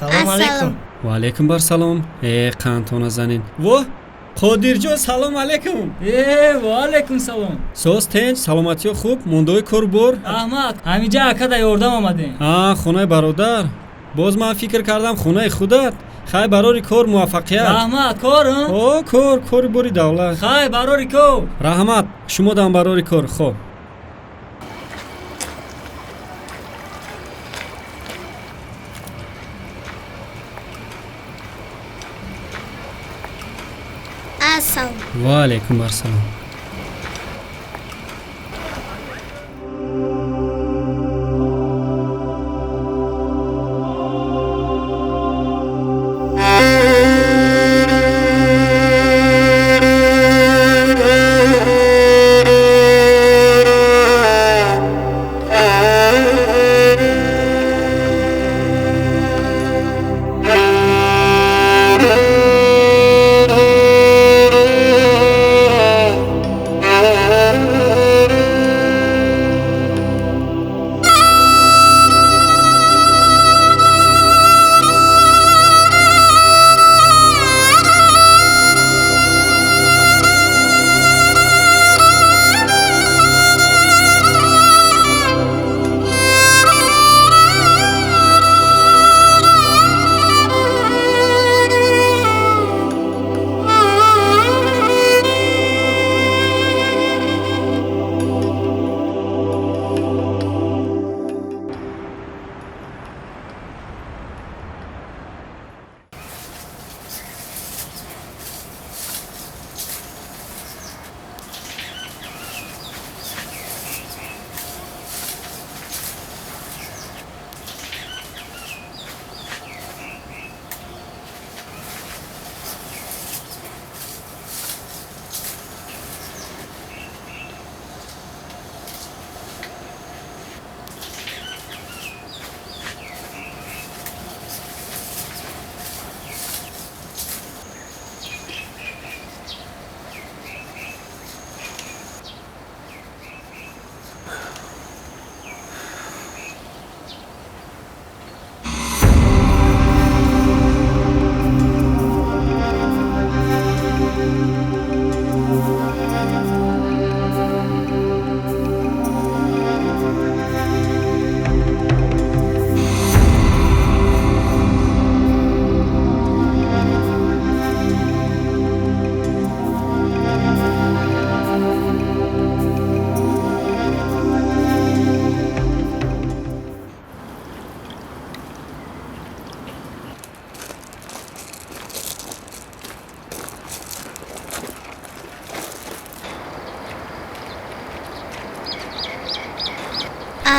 Салом алейкум. Ва алейкум бар салом. Қантона занин. Во, Қодирҷон салом алейкум. Ва алейкум салом. Соз тинч, саломатиё хуб, мондои кор бор. Аҳмад, ҳаминҷа акада ёрдам омадем. Хонаи бародар. Боз ман фикр кардам хонаи худат. Хай барори кор муваффақият. Аҳмад, кор? Кори бори давлат. Хай барори кор. Раҳмат, шумо дам барори кор. Хоб. Assalom. Ва алейкум бар салом.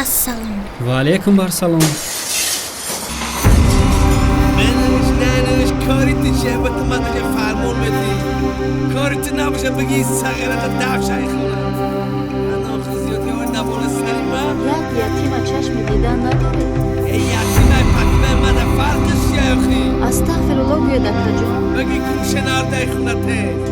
Assalom. Ва алейкум бар салом. منش کاریت چیه با تو من دیگه فرمون بدی کاریت نباشه بگی سقیرت دفشای خونه من آخه زیادی ها نبانه سری من یک یتیم چشم دیدن نداره. ای یتیمه پتیمه من فرقش چیه اخی استغفرالله گویا دکتر جان. بگی کوشه نارده خونه ته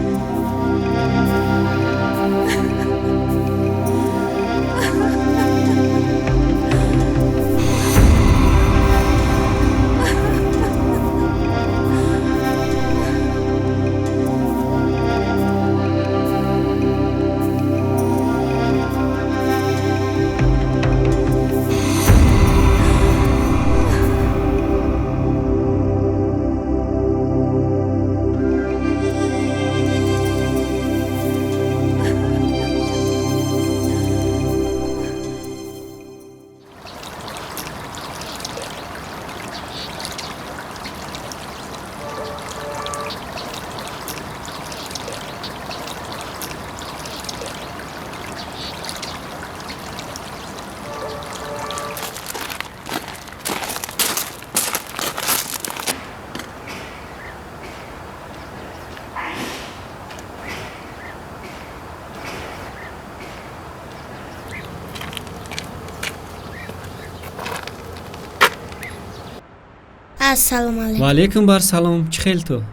Assalomu alaykum. Ва алейкум бар салом. Чӣ хел ту?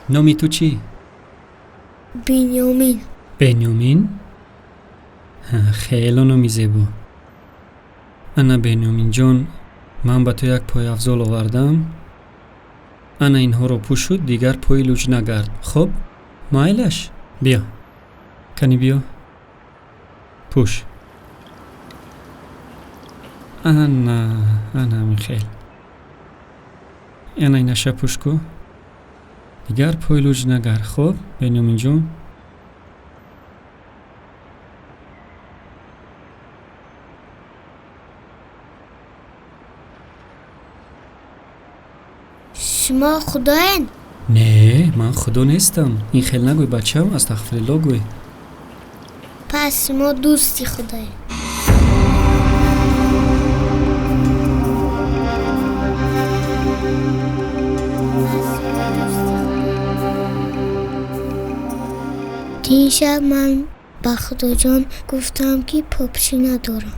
Номи ту чӣ? Binyomin. Бенёмин? Хело номи зебо. Ана Бенёминҷон, من به تو یک پای افضل آوردم. انا اینها رو پوشود دیگر پای لوچ نگرد. خب مایلش بیا کنی بیا پوش. انا همین خیل انا این نشه پوش کو دیگر پای لوچ نگرد. خب بنیامین جون شما خداین؟ نه من خدا نیستم. این خیل نگوی بچه‌م استغفرالله گوی. پس شما دوستی خداین. دیشب من با خدا جان گفتم که پاپچی ندارم.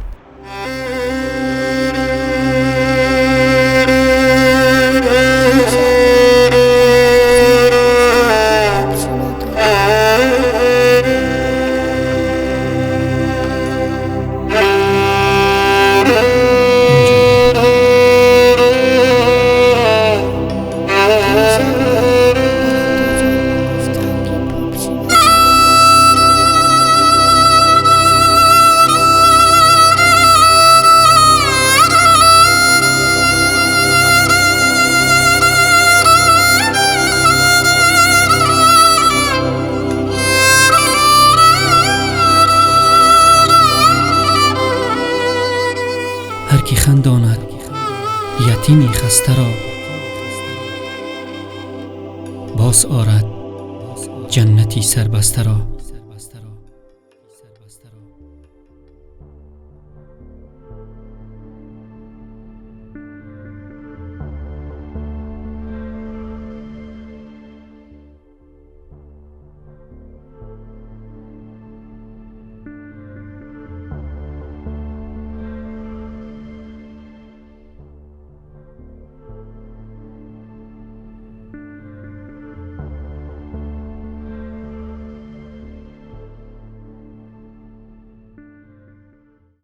هر کی خنداند یتیمی خسته را باز آرد جنتی سربسته را.